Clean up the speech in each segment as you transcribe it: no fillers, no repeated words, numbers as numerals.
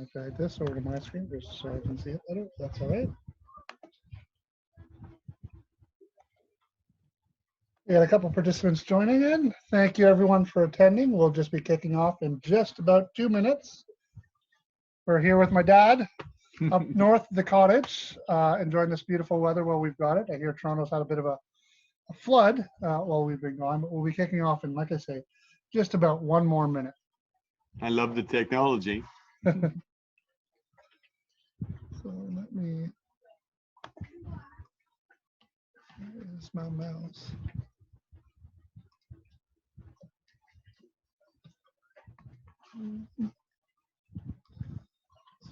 going to drag this over to my screen just so I can see it better. That's all right. We got a couple participants joining in. Thank you everyone for attending. We'll just be kicking off in just about 2 minutes. We're here with my dad up north of the cottage, enjoying this beautiful weather while we've got it. I hear Toronto's had a bit of a flood while we've been gone, but we'll be kicking off in, like I say, just about 1 more minute. I love the technology. So let me, where's my mouse?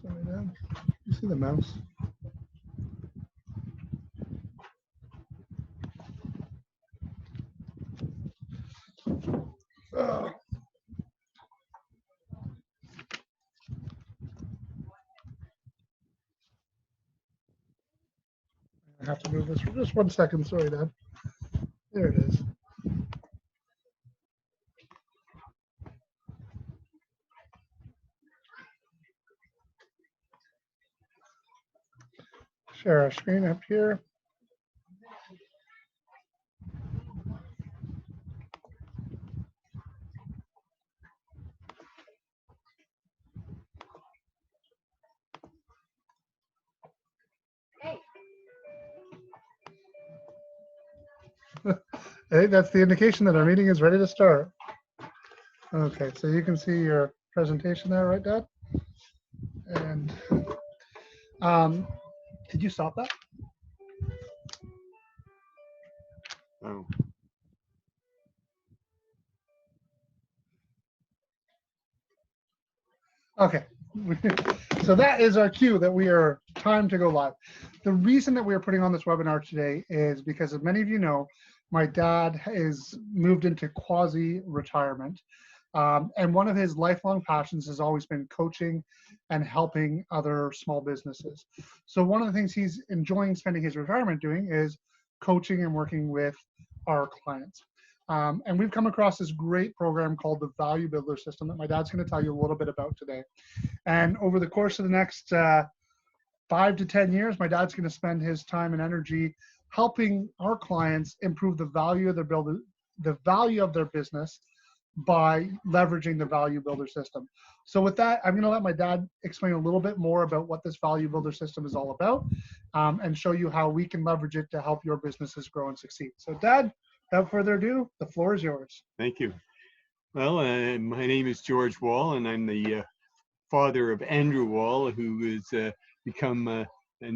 Sorry, Dad. You see the mouse? Oh. I have to move this for just 1 second. Sorry, Dad. There it is. Share our screen up here. Hey, that's the indication that our meeting is ready to start. Okay, so you can see your presentation there, right, Dad? And did you stop that? Oh. Okay, so that is our cue that we are time to go live. The reason that we are putting on this webinar today is because, as many of you know, my dad is moved into quasi-retirement. And one of his lifelong passions has always been coaching and helping other small businesses. So one of the things he's enjoying spending his retirement doing is coaching and working with our clients. And we've come across this great program called the Value Builder System that my dad's going to tell you a little bit about today. And over the course of the next 5 to 10 years, my dad's going to spend his time and energy helping our clients improve the value of their business by leveraging the Value Builder System. So with that, I'm going to let my dad explain a little bit more about what this Value Builder System is all about, and show you how we can leverage it to help your businesses grow and succeed. So Dad, without further ado, the floor is yours. Thank you. Well, my name is George Wall, and I'm the father of Andrew Wall, who has become an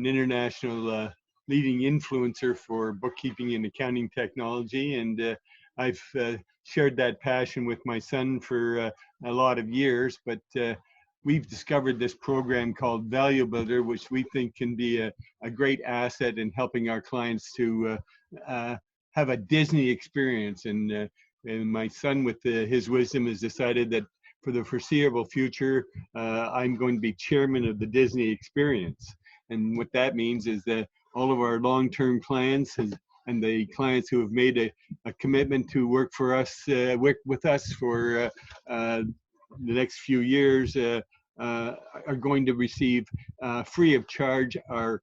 international leading influencer for bookkeeping and accounting technology. And I've shared that passion with my son for a lot of years, but we've discovered this program called Value Builder, which we think can be a great asset in helping our clients to have a Disney experience. And my son, with his wisdom, has decided that for the foreseeable future, I'm going to be chairman of the Disney experience. And what that means is that all of our long-term clients and the clients who have made a commitment to work with us for the next few years are going to receive free of charge our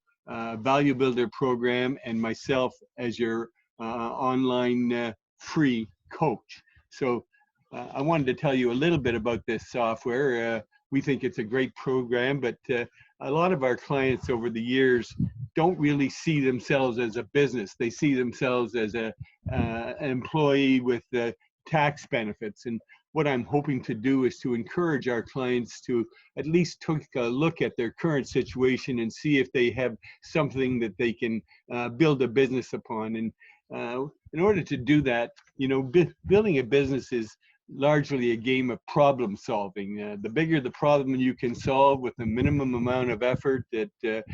Value Builder program, and myself as your online free coach. So I wanted to tell you a little bit about this software. We think it's a great program, but a lot of our clients over the years don't really see themselves as a business. They see themselves as an employee with tax benefits. And what I'm hoping to do is to encourage our clients to at least take a look at their current situation and see if they have something that they can build a business upon. And in order to do that, you know, building a business is largely a game of problem solving. The bigger the problem you can solve with the minimum amount of effort that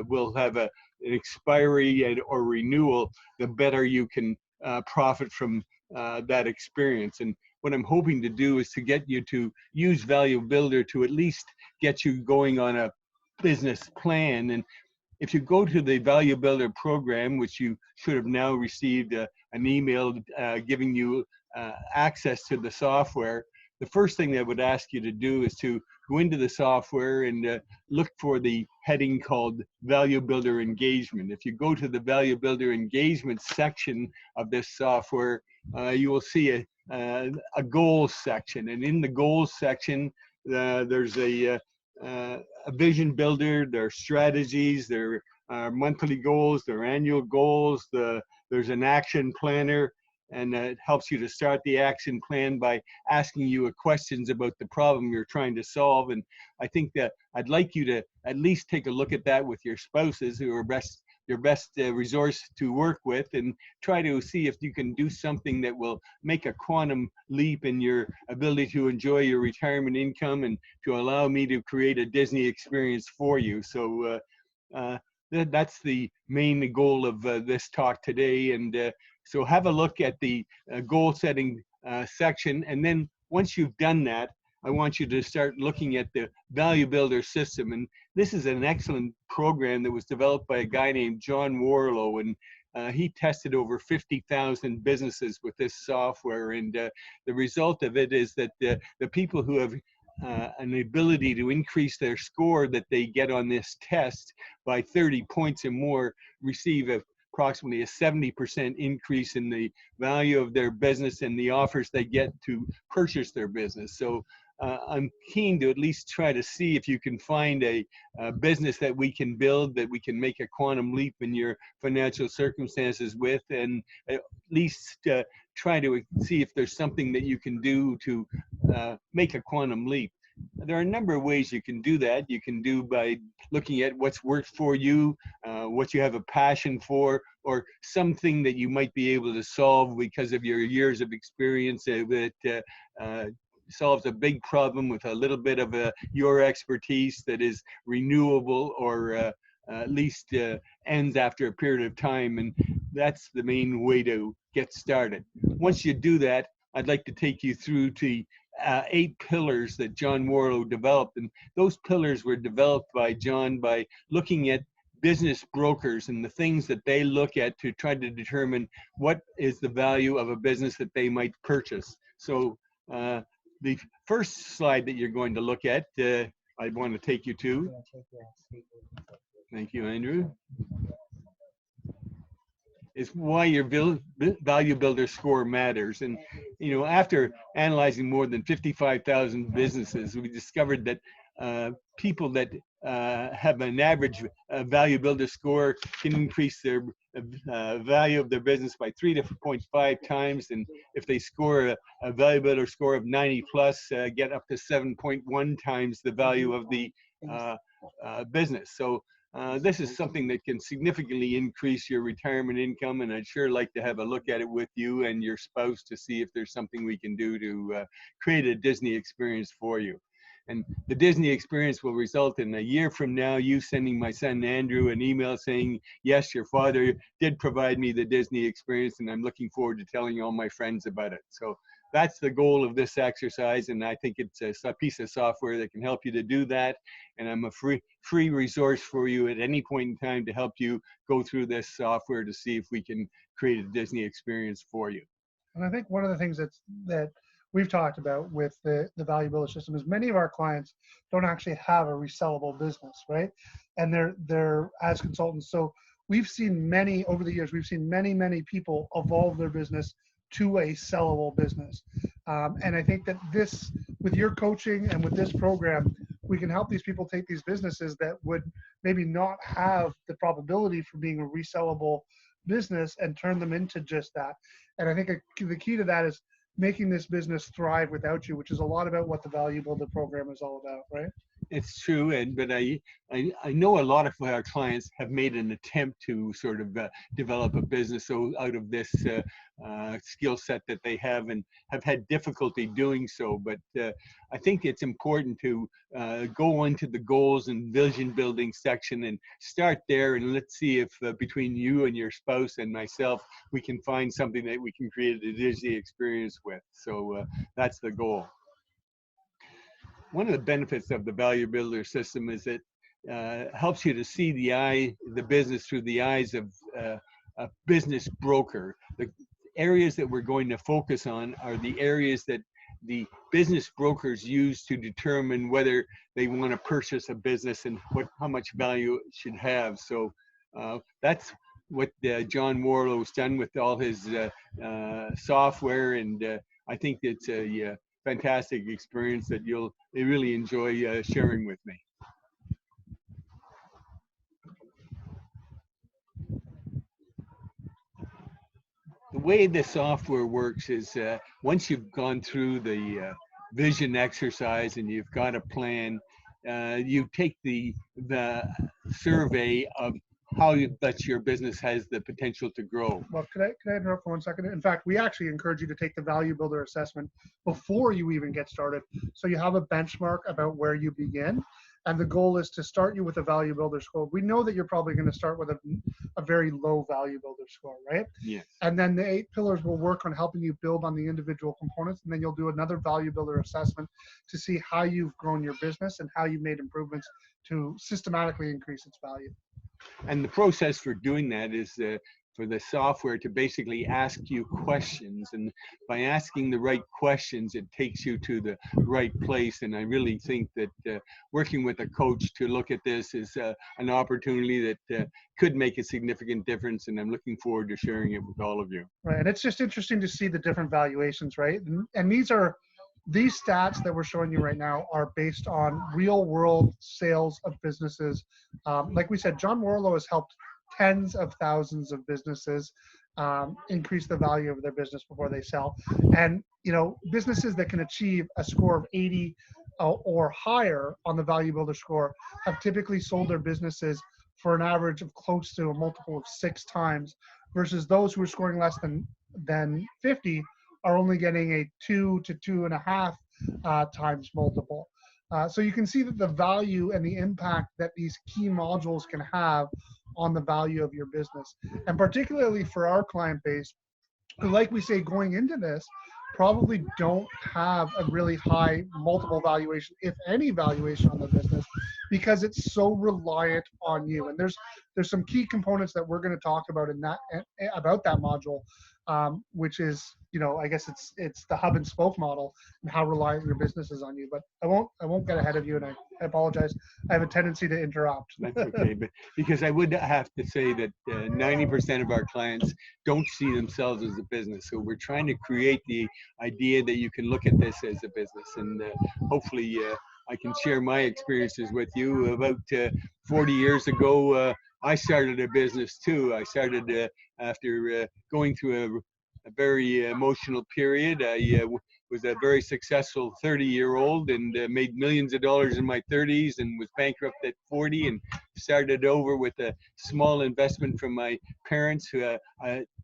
will have an expiry or renewal, the better you can profit from that experience. And what I'm hoping to do is to get you to use Value Builder to at least get you going on a business plan. And if you go to the Value Builder program, which you should have now received an email giving you access to the software, the first thing that I would ask you to do is to go into the software and look for the heading called Value Builder Engagement. If you go to the Value Builder Engagement section of this software, you will see a goals section, and in the goals section, there's a vision builder, there are strategies, there are monthly goals, there are annual goals, there's an action planner, and it helps you to start the action plan by asking you questions about the problem you're trying to solve. And I think that I'd like you to at least take a look at that with your spouses, who are your best resource to work with, and try to see if you can do something that will make a quantum leap in your ability to enjoy your retirement income and to allow me to create a Disney experience for you. So that's the main goal of this talk today. And so have a look at the goal setting section. And then once you've done that, I want you to start looking at the Value Builder System. And this is an excellent program that was developed by a guy named John Warlow. And he tested over 50,000 businesses with this software. And the result of it is that the people who have an ability to increase their score that they get on this test by 30 points or more receive approximately a 70% increase in the value of their business and the offers they get to purchase their business. So I'm keen to at least try to see if you can find a business that we can build, that we can make a quantum leap in your financial circumstances with, and at least try to see if there's something that you can do to make a quantum leap. There are a number of ways you can do that. You can do by looking at what's worked for you, what you have a passion for, or something that you might be able to solve because of your years of experience that solves a big problem with a little bit of your expertise that is renewable, or at least ends after a period of time. And that's the main way to get started. Once you do that, I'd like to take you through to 8 pillars that John Warlow developed. And those pillars were developed by John by looking at business brokers and the things that they look at to try to determine what is the value of a business that they might purchase. So the first slide that you're going to look at, I want to take you to. Thank you, Andrew. Is why your value builder score matters. And after analyzing more than 55,000 businesses, we discovered that people that have an average value builder score can increase their value of their business by 3.5 times, and if they score a value builder score of 90 plus, get up to 7.1 times the value of the business. So this is something that can significantly increase your retirement income, and I'd sure like to have a look at it with you and your spouse to see if there's something we can do to create a Disney experience for you. And the Disney experience will result in a year from now, you sending my son Andrew an email saying, yes, your father did provide me the Disney experience, and I'm looking forward to telling all my friends about it. So that's the goal of this exercise, and I think it's a piece of software that can help you to do that. And I'm a free resource for you at any point in time to help you go through this software to see if we can create a Disney experience for you. And I think one of the things that we've talked about with the Value Builder System is many of our clients don't actually have a resellable business, right? And they're as consultants. So we've seen over the years, we've seen many people evolve their business to a sellable business. And I think that with your coaching and with this program, we can help these people take these businesses that would maybe not have the probability for being a resellable business and turn them into just that. And I think the key to that is making this business thrive without you, which is a lot about what the Value Builder program is all about, right? It's true, but I know a lot of our clients have made an attempt to sort of develop a business out of this skill set that they have, and have had difficulty doing so. But I think it's important to go into the goals and vision building section and start there, and let's see if between you and your spouse and myself, we can find something that we can create a Disney experience with. So that's the goal. One of the benefits of the Value Builder System is it helps you to see the business through the eyes of a business broker. The areas that we're going to focus on are the areas that the business brokers use to determine whether they want to purchase a business and how much value it should have. So that's what John Warlow's done with all his software, and I think it's a fantastic experience that you'll really enjoy sharing with me. The way the software works is once you've gone through the vision exercise and you've got a plan, you take the survey of how that your business has the potential to grow. Well, can I interrupt for 1 second? In fact, we actually encourage you to take the Value Builder assessment before you even get started, so you have a benchmark about where you begin. And the goal is to start you with a Value Builder score. We know that you're probably going to start with a very low Value Builder score, right? Yes. And then the 8 pillars will work on helping you build on the individual components, and then you'll do another Value Builder assessment to see how you've grown your business and how you've made improvements to systematically increase its value. And the process for doing that is for the software to basically ask you questions, and by asking the right questions, it takes you to the right place. And I really think that working with a coach to look at this is an opportunity that could make a significant difference, and I'm looking forward to sharing it with all of you. Right, and it's just interesting to see the different valuations, right? And these stats that we're showing you right now are based on real world sales of businesses. Like we said, John Warlow has helped tens of thousands of businesses increase the value of their business before they sell. And, you know, businesses that can achieve a score of 80 or higher on the Value Builder score have typically sold their businesses for an average of close to a multiple of 6 times, versus those who are scoring less than 50 are only getting a 2 to 2.5 times multiple. So you can see that the value and the impact that these key modules can have on the value of your business. And particularly for our client base, like we say, going into this, probably don't have a really high multiple valuation, if any valuation on the business, because it's so reliant on you. And there's some key components that we're going to talk about in that module, which is, you know, I guess it's the hub and spoke model and how reliant your business is on you. But I won't get ahead of you, and I apologize. I have a tendency to interrupt. That's okay, but because I would have to say that 90% of our clients don't see themselves as a business. So we're trying to create the idea that you can look at this as a business, and hopefully I can share my experiences with you. About 40 years ago, I started a business too. I started after going through a very emotional period. I was a very successful 30-year-old and made millions of dollars in my 30s, and was bankrupt at 40, and started over with a small investment from my parents.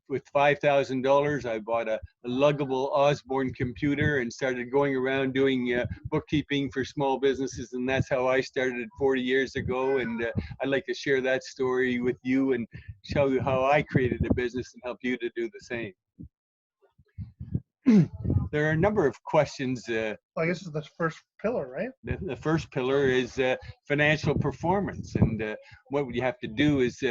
With $5,000, I bought a luggable Osborne computer and started going around doing bookkeeping for small businesses, and that's how I started 40 years ago. And I'd like to share that story with you and show you how I created a business and help you to do the same. There are a number of questions. I guess it's the first pillar, right? The first pillar is financial performance, and what you have to do is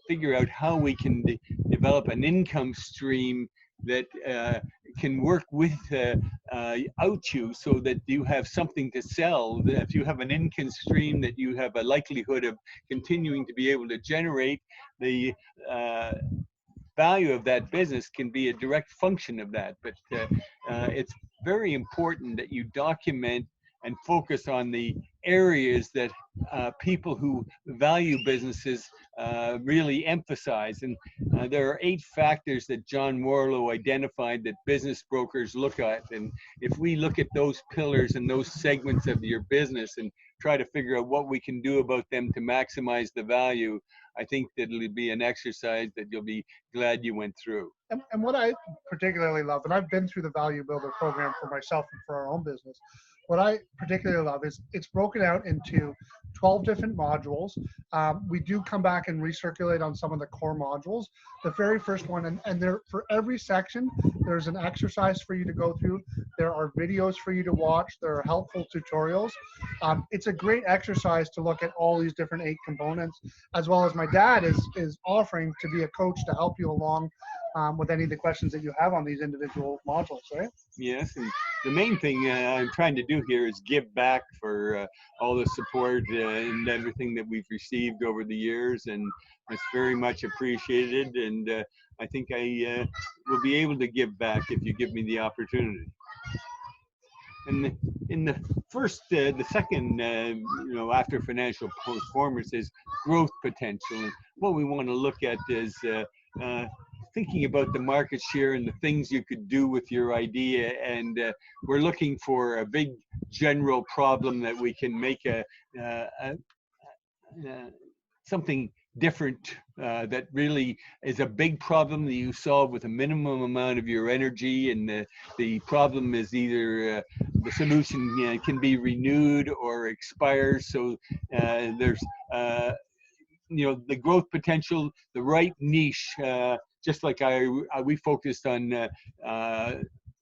figure out how we can develop an income stream that can work with out you, so that you have something to sell. If you have an income stream that you have a likelihood of continuing to be able to generate, the value of that business can be a direct function of that. But it's very important that you document and focus on the areas that people who value businesses really emphasize. And there are 8 factors that John Warlow identified that business brokers look at. And if we look at those pillars and those segments of your business and try to figure out what we can do about them to maximize the value, I think that it'll be an exercise that you'll be glad you went through. And what I particularly love, and I've been through the Value Builder program for myself and for our own business, what I particularly love is it's broken out into 12 different modules. We do come back and recirculate on some of the core modules. The very first one, and there, for every section, there's an exercise for you to go through. There are videos for you to watch. There are helpful tutorials. It's a great exercise to look at all these different 8 components, as well as my dad is offering to be a coach to help you along with any of the questions that you have on these individual modules, right? Yes, and the main thing I'm trying to do here is give back for all the support and everything that we've received over the years, and it's very much appreciated. And I think I will be able to give back if you give me the opportunity. And in the second, after financial performance is growth potential. And what we want to look at is thinking about the market share and the things you could do with your idea. And we're looking for a big general problem that we can make something different that really is a big problem that you solve with a minimum amount of your energy, and the problem is either the solution can be renewed or expires. So there's the growth potential, the right niche, just like we focused on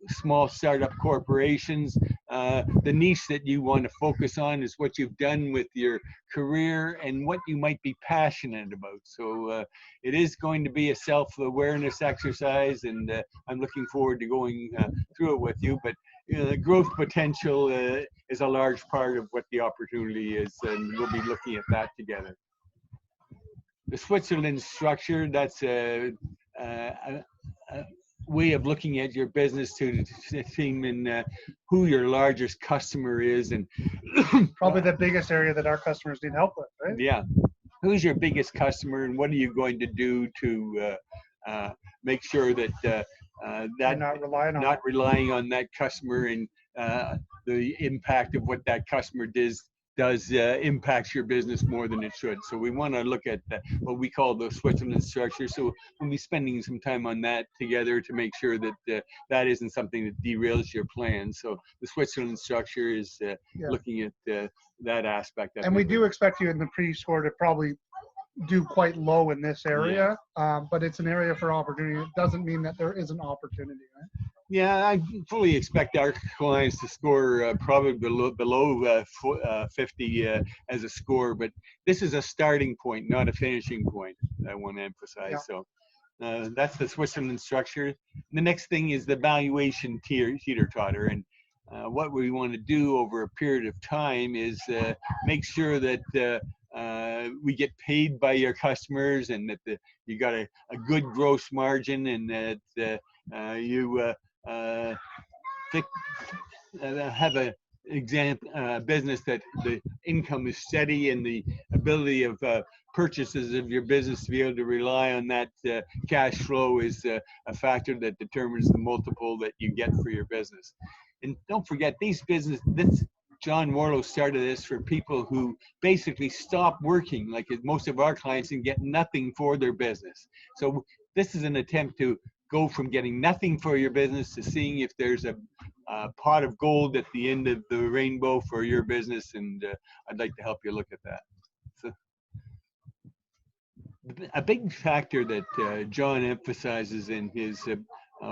small startup corporations. The niche that you want to focus on is what you've done with your career and what you might be passionate about. So it is going to be a self-awareness exercise, and I'm looking forward to going through it with you. But the growth potential is a large part of what the opportunity is, and we'll be looking at that together. The Switzerland structure, that's a way of looking at your business to determine who your largest customer is, and probably the biggest area that our customers need help with, right? Yeah. Who's your biggest customer, and what are you going to do to make sure that that not relying on that customer, and the impact of what that customer does impacts your business more than it should. So we want to look at what we call the Switzerland structure. So we'll be spending some time on that together to make sure that that isn't something that derails your plans. So the Switzerland structure is looking at that aspect. And we do expect you in the pre-score to probably do quite low in this area, but it's an area for opportunity. It doesn't mean that there isn't opportunity, right? Yeah, I fully expect our clients to score probably below 50 as a score, but this is a starting point, not a finishing point, I want to emphasize. So that's the Switzerland structure. The next thing is the valuation teeter-totter, and what we want to do over a period of time is make sure that we get paid by your customers, and that you got a good gross margin, and that you have a business that the income is steady, and the ability of purchases of your business to be able to rely on that cash flow is a factor that determines the multiple that you get for your business. And don't forget, John Warlow started this for people who basically stop working, like most of our clients, and get nothing for their business. So this is an attempt to go from getting nothing for your business to seeing if there's a pot of gold at the end of the rainbow for your business, and I'd like to help you look at that. So, a big factor that John emphasizes in his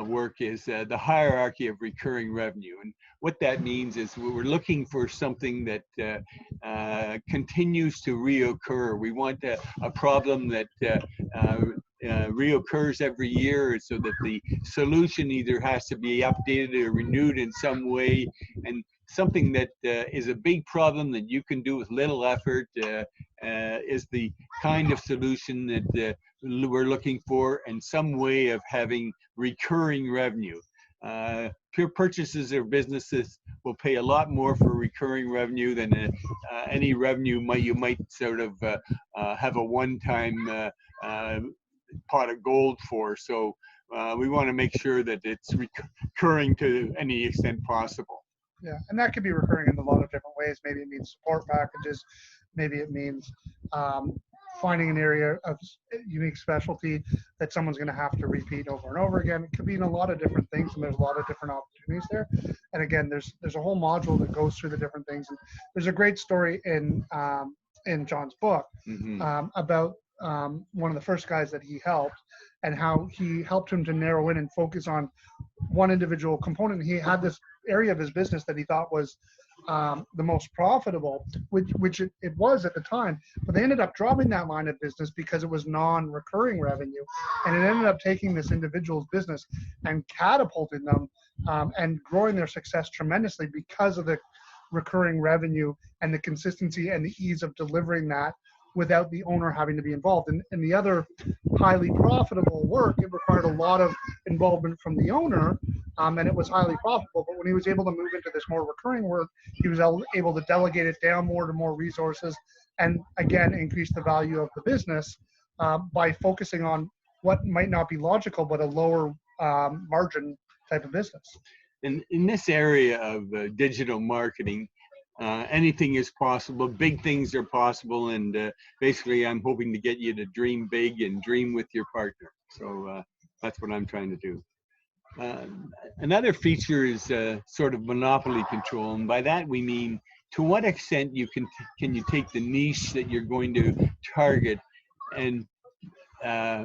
work is the hierarchy of recurring revenue. And what that means is we're looking for something that continues to reoccur. We want a problem that reoccurs every year, so that the solution either has to be updated or renewed in some way, and something that is a big problem that you can do with little effort is the kind of solution that we're looking for, and some way of having recurring revenue. Pure purchases or businesses will pay a lot more for recurring revenue than any revenue you might sort of have a one-time pot of gold for. So we want to make sure that it's recurring to any extent possible. Yeah, and that could be recurring in a lot of different ways. Maybe it means support packages. Maybe it means finding an area of unique specialty that someone's going to have to repeat over and over again. It could be in a lot of different things, and there's a lot of different opportunities there. And again, there's a whole module that goes through the different things. And there's a great story in John's book about one of the first guys that he helped, and how he helped him to narrow in and focus on one individual component. He had this area of his business that he thought was the most profitable, which it was at the time, but they ended up dropping that line of business because it was non-recurring revenue, and it ended up taking this individual's business and catapulting them and growing their success tremendously because of the recurring revenue and the consistency and the ease of delivering that without the owner having to be involved. And the other highly profitable work, it required a lot of involvement from the owner, and it was highly profitable. But when he was able to move into this more recurring work, he was able to delegate it down more to more resources, and again, increase the value of the business by focusing on what might not be logical, but a lower margin type of business. And in this area of digital marketing, anything is possible. Big things are possible, and basically, I'm hoping to get you to dream big and dream with your partner. So that's what I'm trying to do. Another feature is sort of monopoly control, and by that we mean to what extent can you take the niche that you're going to target and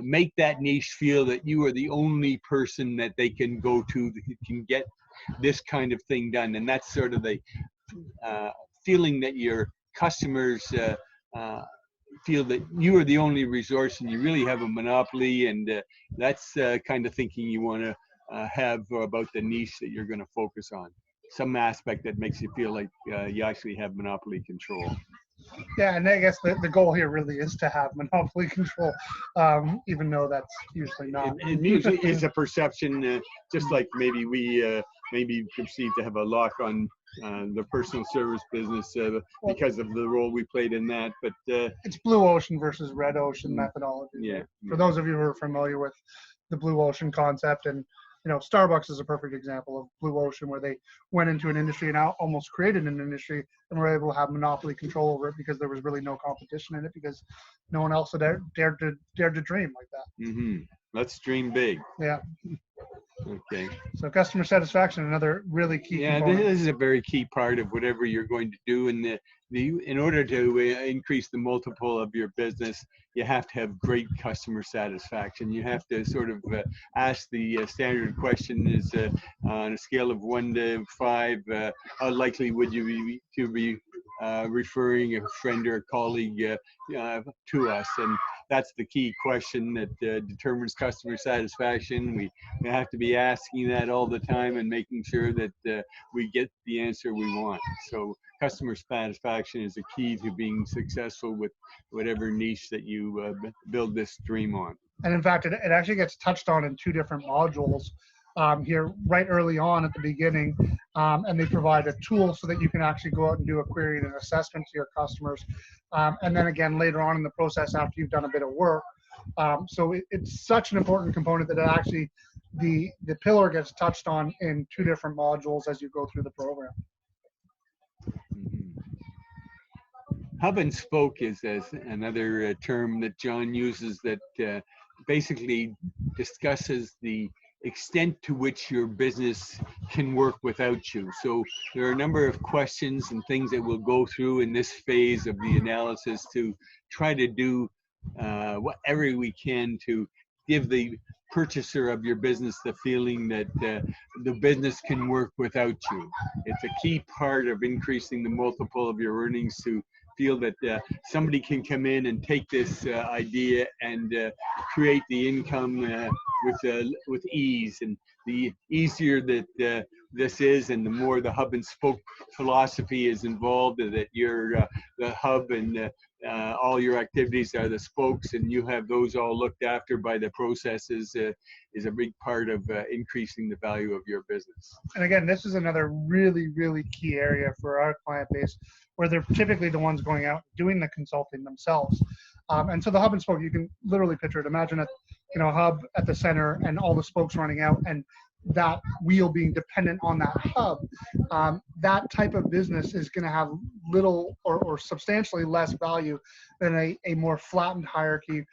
make that niche feel that you are the only person that they can go to that can get this kind of thing done. And that's sort of the feeling that your customers feel that you are the only resource and you really have a monopoly, and that's kind of thinking you want to have about the niche that you're going to focus on. Some aspect that makes you feel like you actually have monopoly control. Yeah, and I guess the goal here really is to have monopoly control, even though that's usually not. It usually is a perception, just like maybe we maybe perceive to have a lock on the personal service business because of the role we played in that. But it's blue ocean versus red ocean methodology. Yeah. For those of you who are familiar with the blue ocean concept, and Starbucks is a perfect example of blue ocean, where they went into an industry and almost created an industry and were able to have monopoly control over it because there was really no competition in it, because no one else had dared to dream like that. Mm-hmm. Let's dream big. Yeah. Okay. So customer satisfaction, another really key component. This is a very key part of whatever you're going to do. And in order to increase the multiple of your business, you have to have great customer satisfaction. You have to sort of ask the standard question is on a scale of 1 to 5, how likely would you be referring a friend or a colleague to us? And that's the key question that determines customer satisfaction. We have to be asking that all the time and making sure that we get the answer we want. So customer satisfaction is a key to being successful with whatever niche that you build this dream on. And in fact, it actually gets touched on in 2 different modules here right early on at the beginning. And they provide a tool so that you can actually go out and do a query and an assessment to your customers. And then again, later on in the process, after you've done a bit of work. So it's such an important component that it actually, the pillar gets touched on in 2 different modules as you go through the program. Hub and spoke is another term that John uses that basically discusses the extent to which your business can work without you. So there are a number of questions and things that we'll go through in this phase of the analysis to try to do whatever we can to give the purchaser of your business the feeling that the business can work without you. It's a key part of increasing the multiple of your earnings to feel that somebody can come in and take this idea and create the income with ease. And the easier that this is, and the more the hub and spoke philosophy is involved, that you're the hub and all your activities are the spokes, and you have those all looked after by the processes, is a big part of increasing the value of your business. And again, this is another really, really key area for our client base, where they're typically the ones going out doing the consulting themselves. And so the hub and spoke, you can literally picture it. Imagine a hub at the center and all the spokes running out, and that wheel being dependent on that hub. That type of business is going to have little or substantially less value than a more flattened hierarchy,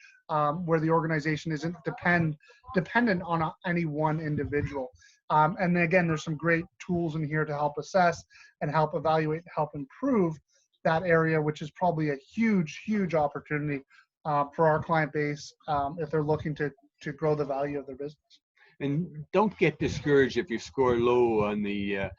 where the organization isn't dependent on any one individual. And then again, there's some great tools in here to help assess and help evaluate, help improve that area, which is probably a huge, huge opportunity for our client base if they're looking to grow the value of their business. And don't get discouraged if you score low on the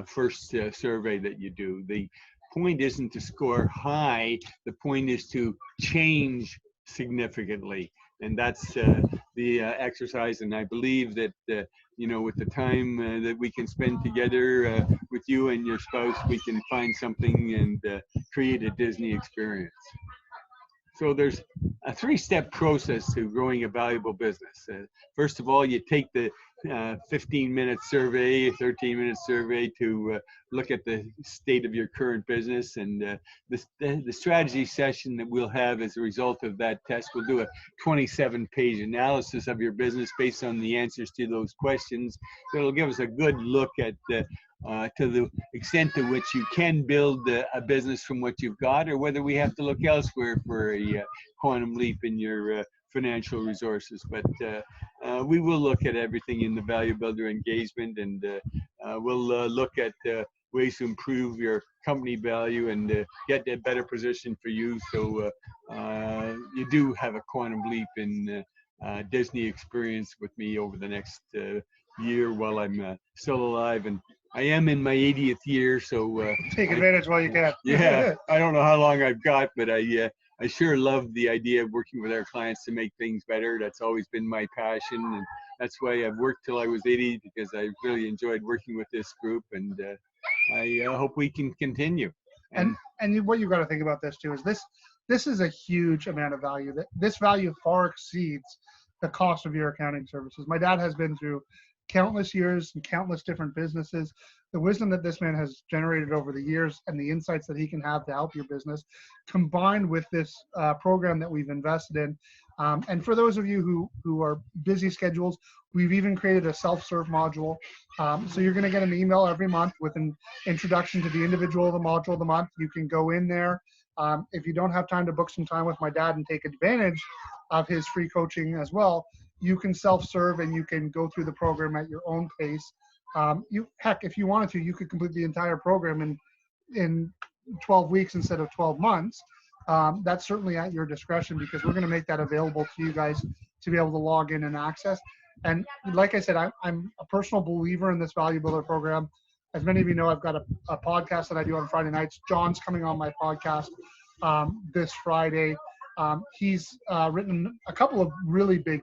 first survey that you do. The point isn't to score high. The point is to change significantly. And that's the exercise. And I believe that, with the time that we can spend together with you and your spouse, we can find something and create a Disney experience. So there's a 3-step process to growing a valuable business. First of all, you take the 15-minute survey, 13-minute survey to look at the state of your current business. And the strategy session that we'll have as a result of that test, we'll do a 27-page analysis of your business based on the answers to those questions. It'll give us a good look at to the extent to which you can build a business from what you've got, or whether we have to look elsewhere for a quantum leap in your financial resources. But we will look at everything in the Value Builder engagement, and we'll look at ways to improve your company value and get a better position for you, so you do have a quantum leap in Disney experience with me over the next year while I'm still alive. And I am in my 80th year, so take advantage while you can. Yeah, I don't know how long I've got, but I sure love the idea of working with our clients to make things better. That's always been my passion, and that's why I've worked till I was 80, because I really enjoyed working with this group, and I hope we can continue. And what you've got to think about this too is this is a huge amount of value. That this value far exceeds the cost of your accounting services. My dad has been through countless years and countless different businesses. The wisdom that this man has generated over the years and the insights that he can have to help your business, combined with this program that we've invested in. And for those of you who are busy schedules, we've even created a self-serve module. So you're going to get an email every month with an introduction to the individual of the module of the month. You can go in there. If you don't have time to book some time with my dad and take advantage of his free coaching as well, you can self-serve and you can go through the program at your own pace. Heck, if you wanted to, you could complete the entire program in 12 weeks instead of 12 months. That's certainly at your discretion, because we're going to make that available to you guys to be able to log in and access. And like I said, I'm a personal believer in this Value Builder program. As many of you know, I've got a podcast that I do on Friday nights. John's coming on my podcast this Friday. He's written a couple of really big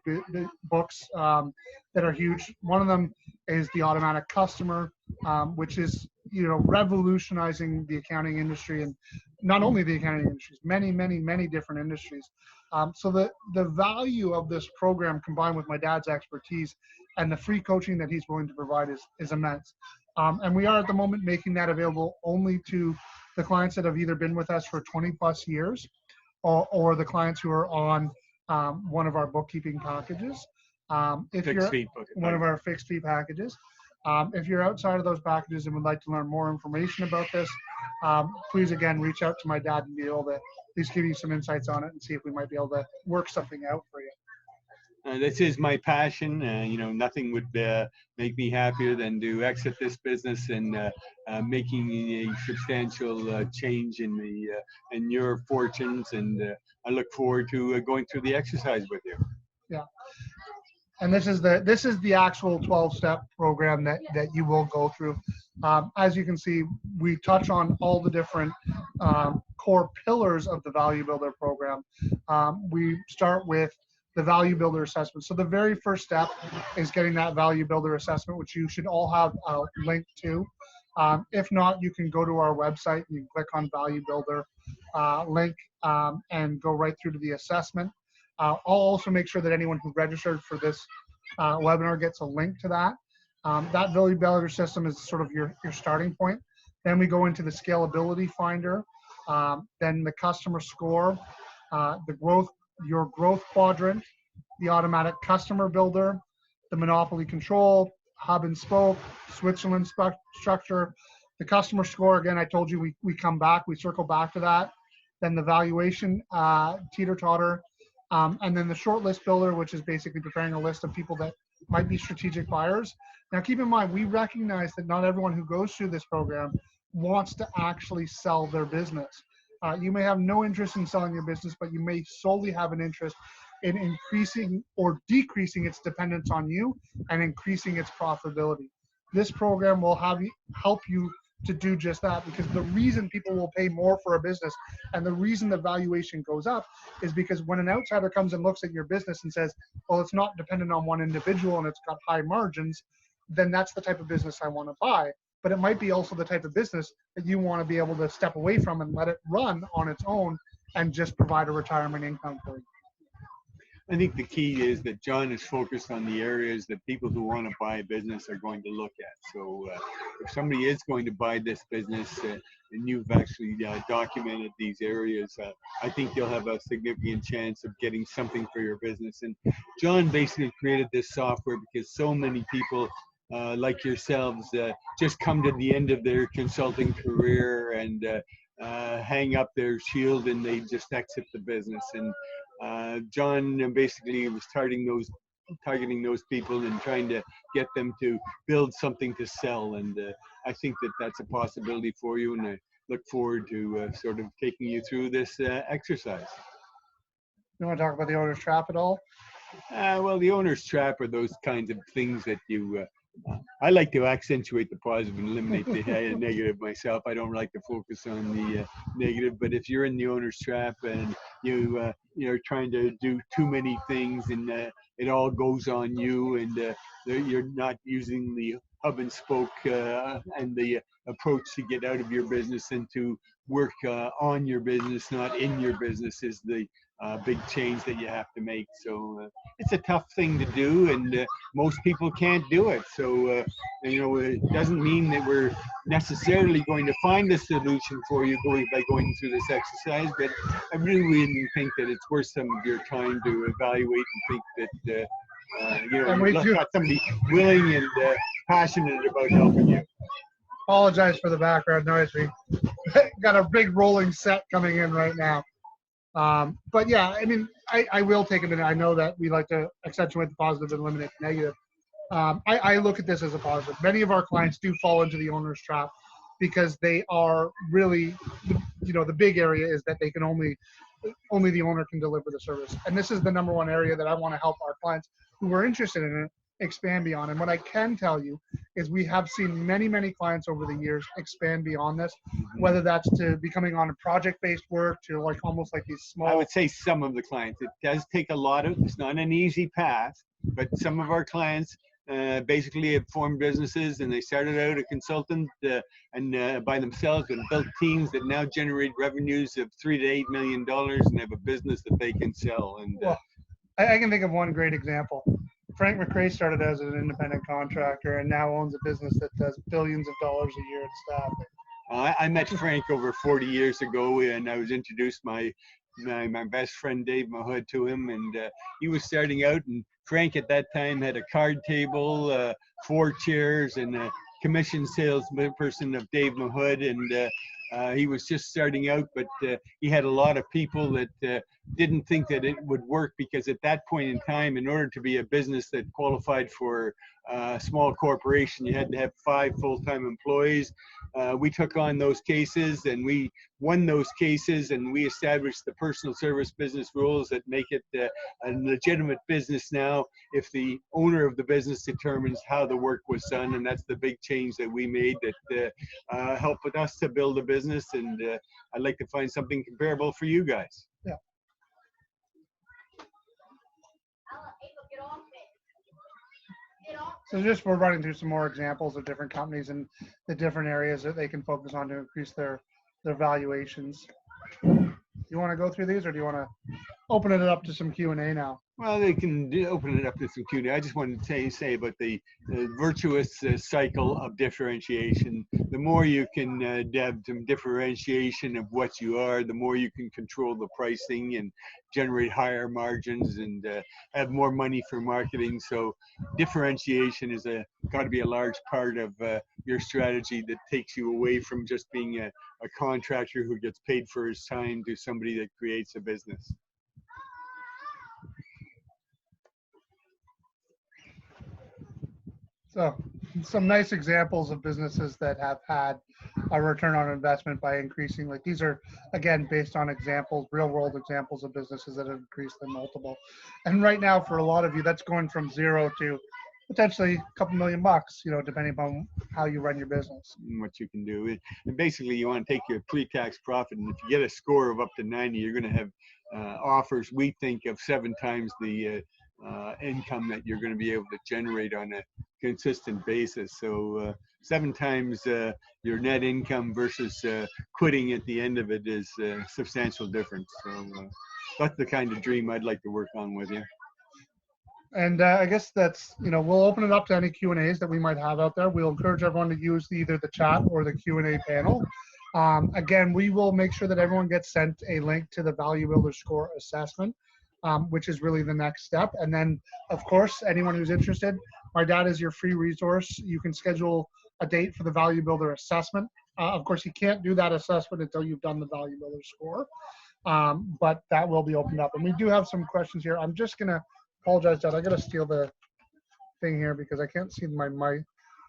books that are huge. One of them is The Automatic Customer, which is revolutionizing the accounting industry, and not only the accounting industries, many different industries. So the value of this program, combined with my dad's expertise and the free coaching that he's willing to provide, is immense. And we are at the moment making that available only to the clients that have either been with us for 20 plus years, or the clients who are on one of our bookkeeping packages. If you're one of our fixed fee packages. If you're outside of those packages and would like to learn more information about this, please again reach out to my dad and be able to at least give you some insights on it and see if we might be able to work something out for you. This is my passion. Nothing would make me happier than to exit this business and making a substantial change in your fortunes. And I look forward to going through the exercise with you. Yeah. And this is the actual 12-step program that you will go through. As you can see, we touch on all the different core pillars of the Value Builder program. We start with the Value Builder assessment. So the very first step is getting that Value Builder assessment, which you should all have a link to. If not, you can go to our website and you can click on Value Builder link and go right through to the assessment. I'll also make sure that anyone who registered for this webinar gets a link to that. That Value Builder system is sort of your starting point. Then we go into the scalability finder, then the customer score, your growth quadrant, the automatic customer builder, the monopoly control, hub and spoke, Switzerland structure, the customer score. Again, I told you we circle back to that. Then the valuation teeter-totter, and then the short list builder, which is basically preparing a list of people that might be strategic buyers. Now, keep in mind, we recognize that not everyone who goes through this program wants to actually sell their business. You may have no interest in selling your business, but you may solely have an interest in increasing or decreasing its dependence on you and increasing its profitability. This program will help you to do just that, because the reason people will pay more for a business and the reason the valuation goes up is because when an outsider comes and looks at your business and says, well, it's not dependent on one individual and it's got high margins, then that's the type of business I want to buy. But it might be also the type of business that you want to be able to step away from and let it run on its own and just provide a retirement income for you. I think the key is that John is focused on the areas that people who want to buy a business are going to look at. So if somebody is going to buy this business and you've actually documented these areas, I think you'll have a significant chance of getting something for your business. And John basically created this software because so many people like yourselves just come to the end of their consulting career and hang up their shield and they just exit the business. And John basically was targeting those people and trying to get them to build something to sell. And I think that that's a possibility for you. And I look forward to sort of taking you through this exercise. You want to talk about the owner's trap at all? Well, the owner's trap are those kinds of things that you I like to accentuate the positive and eliminate the negative myself. I don't like to focus on the negative, but if you're in the owner's trap and you're trying to do too many things and it all goes on you and you're not using the hub and spoke and the approach to get out of your business and to work on your business, not in your business, is the big change that you have to make. So it's a tough thing to do, and most people can't do it. So it doesn't mean that we're necessarily going to find a solution for you by going through this exercise, but I really think that it's worth some of your time to evaluate and think that you've got somebody willing and passionate about helping you. Apologize for the background noise. We got a big rolling set coming in right now. But yeah, I mean, I will take a minute. I know that we like to accentuate the positive and eliminate the negative. I look at this as a positive. Many of our clients do fall into the owner's trap because they are really, the big area is that they can only the owner can deliver the service. And this is the number one area that I want to help our clients who are interested in it expand beyond. And what I can tell you is we have seen many, many clients over the years expand beyond this, whether that's to becoming on a project-based work to like almost like these small. I would say some of the clients, it does take a lot of, it's not an easy path, but some of our clients basically have formed businesses and they started out a consultant and by themselves and built teams that now generate revenues of $3 to $8 million and have a business that they can sell. And well, I can think of one great example. Frank McRae started as an independent contractor and now owns a business that does billions of dollars a year in staffing. I met Frank over 40 years ago, and I was introduced my best friend Dave Mahood to him, and he was starting out. And Frank at that time had a card table, 4 chairs, and a commission salesperson of Dave Mahood, and he was just starting out, but he had a lot of people that didn't think that it would work, because at that point in time, in order to be a business that qualified for a small corporation, you had to have 5 full-time employees. We took on those cases and we won those cases, and we established the personal service business rules that make it a legitimate business now if the owner of the business determines how the work was done. And that's the big change that we made that helped with us to build a business, and I'd like to find something comparable for you guys. Yeah. So just we're running through some more examples of different companies and the different areas that they can focus on to increase their valuations. You want to go through these, or do you want to open it up to some Q&A now? Well, they can open it up to some Q&A. I just wanted to say about the virtuous cycle of differentiation. The more you can have some differentiation of what you are, the more you can control the pricing and generate higher margins and have more money for marketing. So differentiation is got to be a large part of your strategy that takes you away from just being a contractor who gets paid for his time to somebody that creates a business. So some nice examples of businesses that have had a return on investment by increasing. Like these are again based on examples, real world examples of businesses that have increased their multiple. And right now, for a lot of you, that's going from zero to potentially a couple $1,000,000, you know, depending upon how you run your business. What you can do. And basically, you want to take your pre-tax profit, and if you get a score of up to 90, you're going to have offers, we think, of 7 times the income that you're going to be able to generate on a consistent basis. So 7 times your net income versus quitting at the end of it is a substantial difference. So that's the kind of dream I'd like to work on with you. And I guess that's, you know, we'll open it up to any Q&As that we might have out there. We'll encourage everyone to use either the chat or the Q&A panel. Again, we will make sure that everyone gets sent a link to the Value Builder Score assessment, which is really the next step. And then, of course, anyone who's interested, my dad is your free resource. You can schedule a date for the Value Builder assessment. Of course, you can't do that assessment until you've done the Value Builder Score, but that will be opened up. And we do have some questions here. I'm just going to apologize, Dad. I got to steal the thing here because I can't see my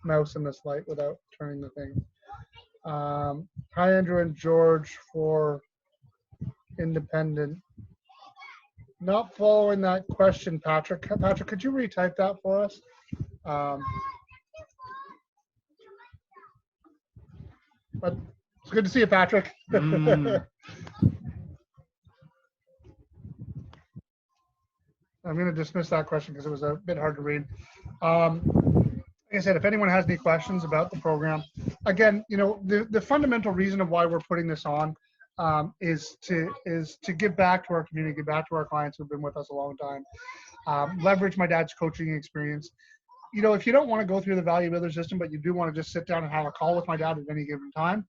mouse in this light without turning the thing. Hi, Andrew and George for independent. Not following that question, Patrick. Patrick, could you retype that for us? But it's good to see you, Patrick. I'm going to dismiss that question because it was a bit hard to read. Like I said, if anyone has any questions about the program, again, you know, the fundamental reason of why we're putting this on is to give back to our community, give back to our clients who've been with us a long time, leverage my dad's coaching experience. You know, if you don't want to go through the Value Builder system, but you do want to just sit down and have a call with my dad at any given time,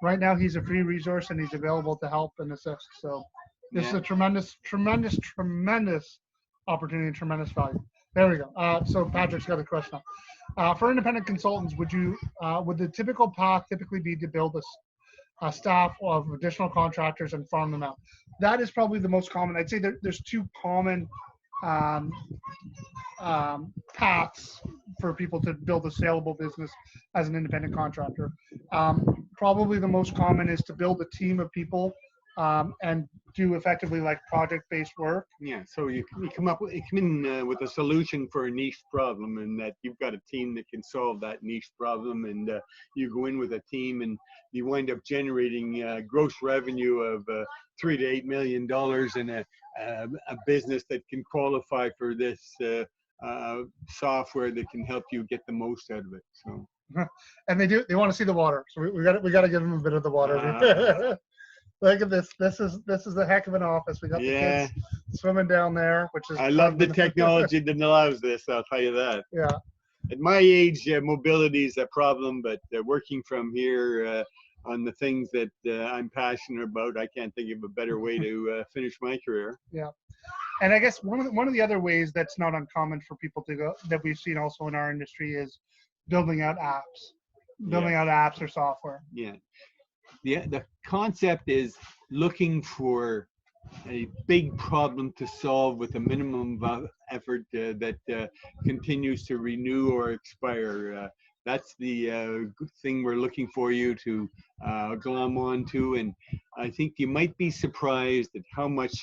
right now he's a free resource and he's available to help and assist. So this is a tremendous, tremendous, tremendous opportunity and tremendous value. There we go. So Patrick's got a question. For independent consultants, would the typical path typically be to build a staff of additional contractors and farm them out? That is probably the most common. I'd say there's 2 common paths for people to build a saleable business as an independent contractor. Probably the most common is to build a team of people and do effectively like project-based work. Yeah, so you come in with a solution for a niche problem, and that you've got a team that can solve that niche problem, and you go in with a team, and you wind up generating gross revenue of $3 to $8 million in a business that can qualify for this software that can help you get the most out of it. So. And they want to see the water, so we got to give them a bit of the water. Look at this. This is a heck of an office. We got the kids swimming down there, which is. I love the technology that allows this. I'll tell you that. Yeah. At my age, mobility is a problem, but working from here on the things that I'm passionate about, I can't think of a better way to finish my career. Yeah. And I guess one of the other ways that's not uncommon for people to go, that we've seen also in our industry, is building out apps or software. Yeah. The concept is looking for a big problem to solve with a minimum of effort that continues to renew or expire. That's the thing we're looking for you to glom onto. And I think you might be surprised at how much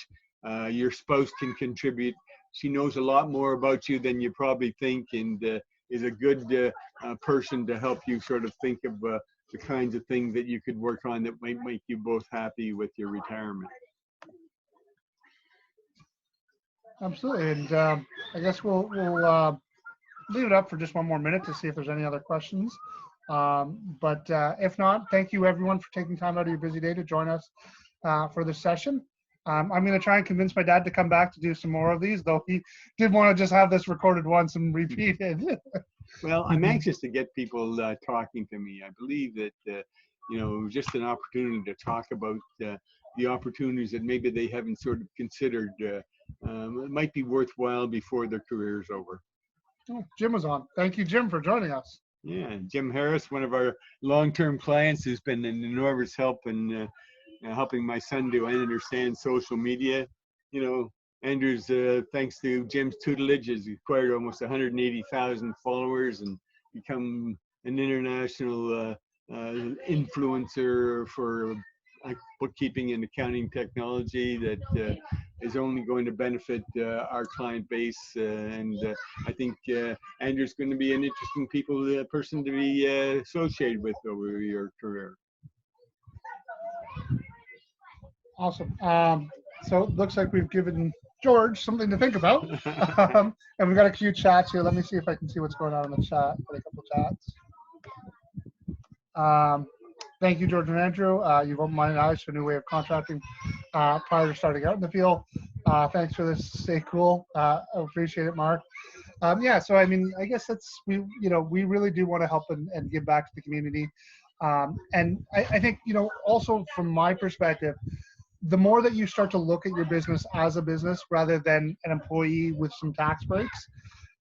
your spouse can contribute. She knows a lot more about you than you probably think, and is a good person to help you sort of think of the kinds of things that you could work on that might make you both happy with your retirement. Absolutely. And I guess we'll leave it up for just one more minute to see if there's any other questions. But if not, thank you everyone for taking time out of your busy day to join us for this session. I'm going to try and convince my dad to come back to do some more of these, though he did want to just have this recorded once and repeated. Well, I'm anxious to get people talking to me. I believe that, just an opportunity to talk about the opportunities that maybe they haven't sort of considered it might be worthwhile before their career is over. Oh, Jim was on. Thank you, Jim, for joining us. Yeah, Jim Harris, one of our long-term clients, who's been an enormous help in helping my son to understand social media. Andrew's, thanks to Jim's tutelage, has acquired almost 180,000 followers and become an international influencer for bookkeeping and accounting technology that is only going to benefit our client base. I think Andrew's going to be an interesting person to be associated with over your career. Awesome. So it looks like we've given George something to think about. And we've got a few chats here. Let me see if I can see what's going on in the chat. Got a couple chats. Thank you, George and Andrew. You've opened my eyes to a new way of contracting prior to starting out in the field. Thanks for this. Stay cool. I appreciate it, Mark. Yeah, so I mean, I guess we really do want to help and give back to the community. And I think, also from my perspective, the more that you start to look at your business as a business rather than an employee with some tax breaks,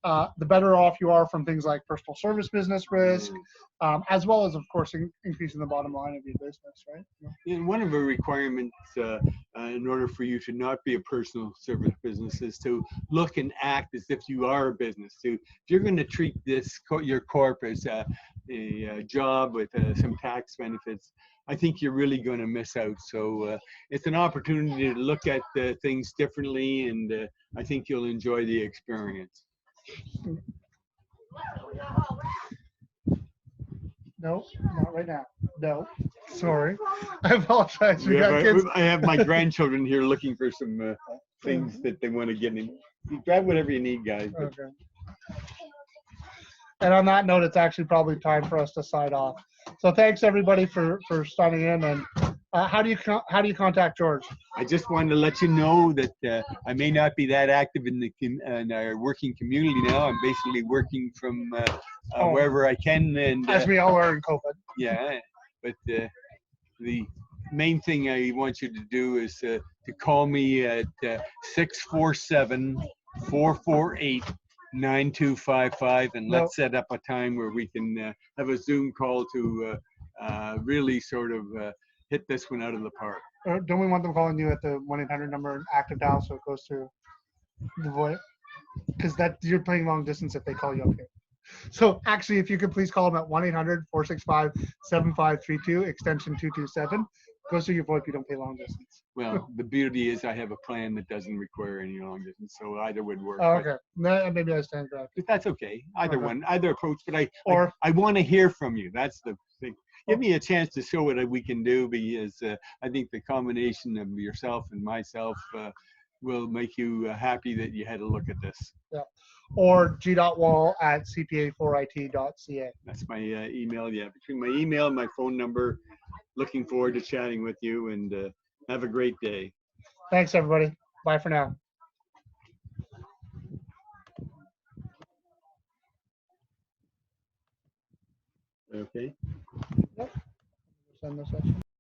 the better off you are from things like personal service business risk, as well as, of course, increasing the bottom line of your business, right? And one of the requirements in order for you to not be a personal service business is to look and act as if you are a business. So if you're going to treat your corp as a job with some tax benefits, I think you're really going to miss out. So it's an opportunity to look at things differently, and I think you'll enjoy the experience. No, not right now. No, sorry. I apologize. I have my grandchildren here looking for some things that they want to get in. You grab whatever you need, guys. Okay. And on that note, it's actually probably time for us to sign off. So thanks everybody for signing in. And how do you contact George? I just wanted to let you know that I may not be that active in our working community now. I'm basically working from wherever I can, and as we all are in COVID. Yeah, but the main thing I want you to do is to call me at 647-448-9255, and let's set up a time where we can have a Zoom call to really sort of hit this one out of the park. Or don't we want them calling you at the 1-800 number active dial so it goes to the voice? Because you're playing long distance if they call you up here. So actually, if you could please call them at 1-800-465-7532, extension 227. Goes to your voice if you don't pay long distance. Well, the beauty is I have a plan that doesn't require any long distance, so either would work. Oh, okay. Maybe I stand corrected. But that's okay. Either approach. But I want to hear from you. That's the thing. Give me a chance to show what we can do, because I think the combination of yourself and myself will make you happy that you had a look at this. Yeah. Or g.wall@cpa4it.ca. That's my email. Yeah, between my email and my phone number. Looking forward to chatting with you, and have a great day. Thanks, everybody. Bye for now. Okay. Yep. Send this up.